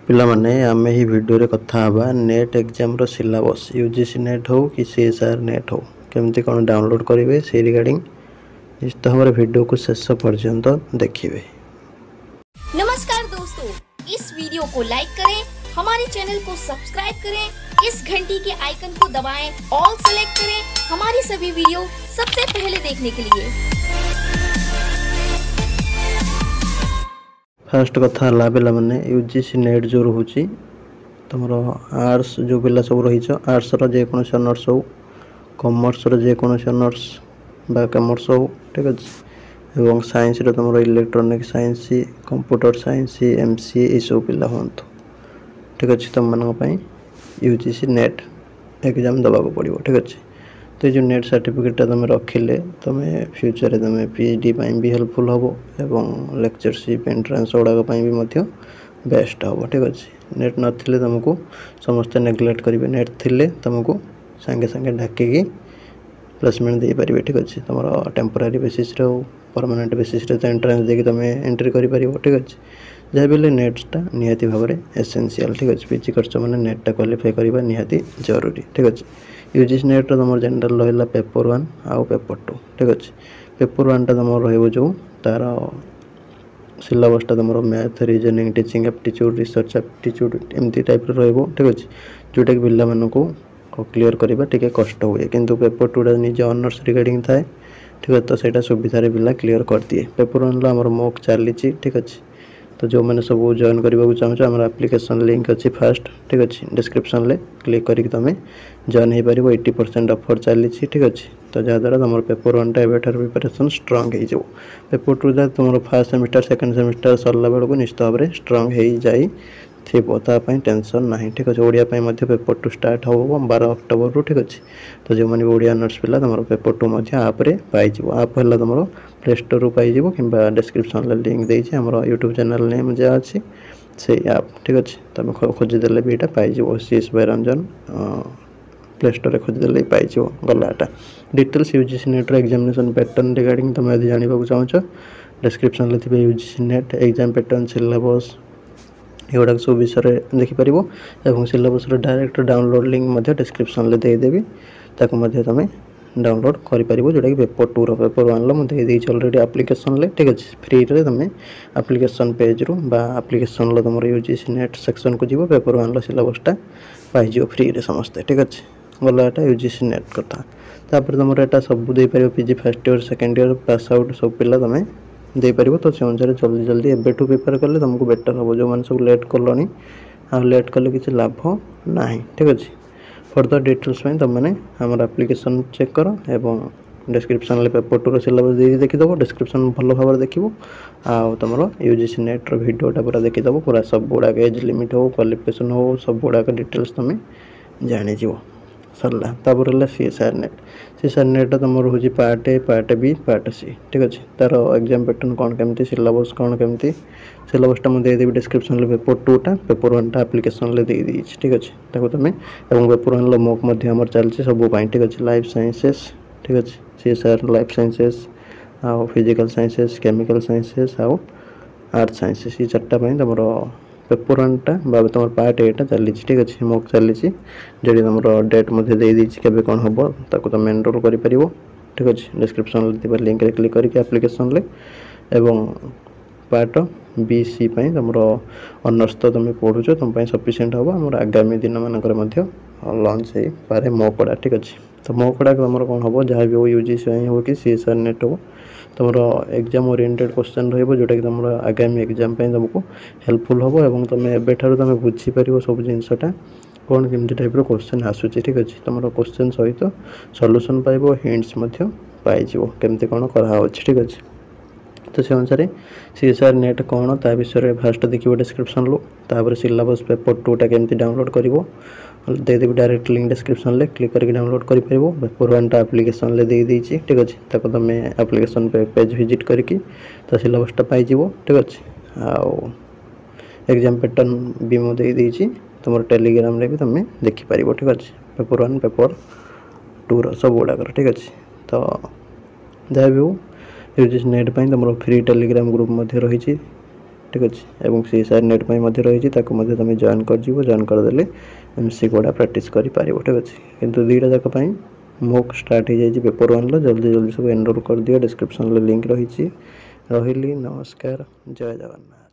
पिला माने आमे ही वीडियो रे कथा हबा नेट एग्जाम रो सिलेबस यूजीसी नेट हो कि सीएसआर नेट हो केमती कोन डाउनलोड करिवे से रिगार्डिंग निश्चित भाव वीडियो को शेष पर्यंत देखिए। नमस्कार दोस्तों, इस वीडियो को लाइक करें, हमारे चैनल को सब्सक्राइब करें, इस घंटी के आइकन को दबाएं, ऑल सेलेक्ट करें हमारी सभी वीडियो सबसे पहले देखने के लिए। फर्स्ट कथा ला पिला माने यूजीसी नेट जो रहउची तमरो आर्ट्स जो पिला सब रही छ आर्ट्स रो जे कोनो ऑनर्स हो कॉमर्स रो जे कोनो ऑनर्स बा कॉमर्स हो ठीक अछि एवं साइंस रो तमरो electronic science computer science MCA ए सब पिला होंतो ठीक अछि तम मानक पई यूजीसी नेट एग्जाम दबा को पड़िबो ठीक अछि। तो जो नेट सर्टिफिकेट तुम रखिले तुम फ्यूचर तुम पीएचडी भी हेल्पफुल हम एवं लेक्चरशिप एंट्रांस गुड़ाक भी बेस्ट हम ठीक अच्छे। नेट नथिले तुमको समस्ते नेग्लेक्ट करेंगे, नेट थिले तुमको सांगे सांगे ढाकिकी प्लेसमेंट दे पारे ठीक अच्छे। तुम temporary basis permanent basis entrance देकी तुम एंट्री कर ठीक अच्छे। जहाँ भी नेटा निहाती भाव में एसेंशियल ठीक अच्छे। पीजी कर मैंने नेटा क्वालिफाई करवा निहाती जरूरी ठीक अच्छे। यूजीसी नेट तुम जनरल रहा पेपर 1 आउ पेपर 2 ठीक अच्छे। पेपर 1 टा तुम रो तार सिलेबसटा तुम math reasoning teaching aptitude research aptitude एमती टाइप रो ठीक अच्छे, जोटा कि पिला मानू क्लीयर करवा टे कष्ट हुए किंतु पेपर 2 निज ऑनर्स रिगार्डिंग थाए ठीक है। तो सहीटा सुविधार पिला क्लीयर कर दिए। पेपर 1 आम मॉक चली ठीक अच्छे। तो जो मैंने सब जॉइन करने चाहूँ आम एप्लिकेशन लिंक अच्छी फास्ट ठीक अच्छे डिस्क्रिप्शन ले क्लिक करके तुम जॉइन हो पार 80% ऑफर चली ठीक अच्छे। तो जहाँद्वारा तुम पेपर 1 टा प्रिपरेशन स्ट्रांग हो पेपर 2 तुम फर्स्ट सेमिस्टर सेकेंड सेमिस्टर सरला बेलू निश्चित भाव में स्ट्रांग हो जाए तापाई टेंशन ना ठीक अच्छे। ओडिया पेपर 2 स्टार्ट हम 12 अक्टोबर रू ठीक अच्छे। तो जो मैंने ओडिया ऑनर्स पिला तुम पेपर 2 आप्रे पाइज आप है तुम प्ले स्टोर रू पाइज कि डिस्क्रिप्शन लिंक देती आम यूट्यूब चैनल नेम जहाँ अच्छी से आप ठीक अच्छे। तुम खोजिदेले भी यहाँ पाइज CS by Ranjan play store में खोजिदेले पाइज गलाटा details UGC NET examination pattern regarding तुम यदि जानवा चाहो डिस्क्रिप्शन थे UGC NET exam pattern syllabus एगुड़ा सब विषय देखिपर और syllabus direct download link description देदेवी तुम डाउनलोड कर जोटा कि पेपर 2 पेपर 1 मुझे अलरेडी एप्लिकेशन ले ठीक अच्छे। फ्री रे तुम एप्लिकेशन पेज रू बा एप्लिकेशन तुम यूजीसी नेट सेक्शन को जीव पेपर 1 सिलेबसटा पाइज फ्री रे समस्ते ठीक अच्छे। गला यूजीसी नेट कथा तापर तुम यहाँ सब दे पार PG first year second year pass out सब पिला तुम दे पार। तो से अनुसार जल्दी जल्दी एबेठू प्रिपेयर कले तुमको बेटर हम जो मैंने सब लेट कलनी आ लेट कले किसी लाभ ना ठीक अच्छे। फर्दर डिटेल्स तुमने आम एप्लिकेशन चेक कर एवं डिस्क्रिप्शन पेपर 2 सिलेबस दे देखीदेव डिस्क्रिप्शन भल भाव देखिए आउ तुम यूजीसी नेट वीडियोटा पूरा देखीदेव पूरा सब गुड़ाक एज लिमिट हो क्वालिफिकेशन हो सब गुड़ाक डिटेल्स तुम जानीज सरला। तापर सीएसआर नेट तुम रोज part A part B part C ठीक अच्छे। तार एग्जाम पैटर्न कौन केमती सिलेबस कौन केमती सिलेबसटा मुझे देदेवी डिस्क्रिप्शन पेपर 2 टा पेपर 1 टा एप्लिकेशन ले दे ठीक अच्छे। तुम और पेपर 1 मॉक चलती सब ठीक अच्छे। लाइफ साइंसेस ठीक अच्छे सीएसआर लाइफ साइंसेस आउ फिजिकल साइंसेस केमिकल साइंसेस आउ आर्ट साइंसेस ये 4टा तुम पेपर 1 टा तुम पार्ट ए टा चली ठीक अच्छे मॉक चली जी तुम डेट के कौन हम ताको तुम एनरोल कर ठीक अच्छे। डिस्क्रिप्शन लिंक रे क्लिक करके एप्लिकेशन ले एवं पार्ट बी सी तुम ऑनर्स तो तुम पढ़ुच तुम सफिशिएंट हम आम आगामी दिन मानक लॉन्च हो पारे मॉकड़ा ठीक अच्छे। तो मॉकड़ा तुम कौन हम जहाँ भी हो यूजीसी हो कि सीएसआर नेट हो तुम एग्जाम ओरिएंटेड क्वेश्चन रोटा कि तुम आगामी एग्जाम तुमको हेल्पफुल हम और तुम एबेठार तुम बुझीपर सब जिनसटा कौन केमती टाइप क्वेश्चन आसूची ठीक अच्छे। तुम क्वेश्चन सहित सॉल्यूशन पाइब हिंट्स पाइज केमती कौन कराऊँ ठीक अच्छे। तो से अनुसार सीएसआर नेट कौन ता विषय फास्ट देखिए डिस्क्रिप्शन लो तापर सिलेबस पेपर 2 टा केमती डाउनलोड कर देदेवी डायरेक्ट लिंक डिस्क्रिप्शन ले क्लिक करके डाउनलोड कर पेपर 1 टा एप्लिकेशन ले दे ठीक अच्छे। ताको तुम एप्लिकेशन पेज विजिट करके तो सिलेबसटा पाइज ठीक अच्छे। आउ एग्जाम पैटर्न भी मुझे देती तुम टेलीग्राम रे भी तुम देखिपर ठीक अच्छे। पेपर 1 पेपर 2 सब गुड़ाक ठीक अच्छे। तो जहाँ भी हो यूजीसी नेट तुम फ्री टेलीग्राम ग्रुप रही ठीक अच्छे। एवं CSIR नेट रही तुम जॉइन कर जॉइन करदे MCQ गुड़ा प्राक्ट कर ठीक अच्छे। कितु दुईटा जाक मोक स्टार्ट हो जाए पेपर 1 जल्दी जल्दी सब एनरोल कर दियो। डिस्क्रिप्शन लिंक रही। नमस्कार, जय जगन्नाथ।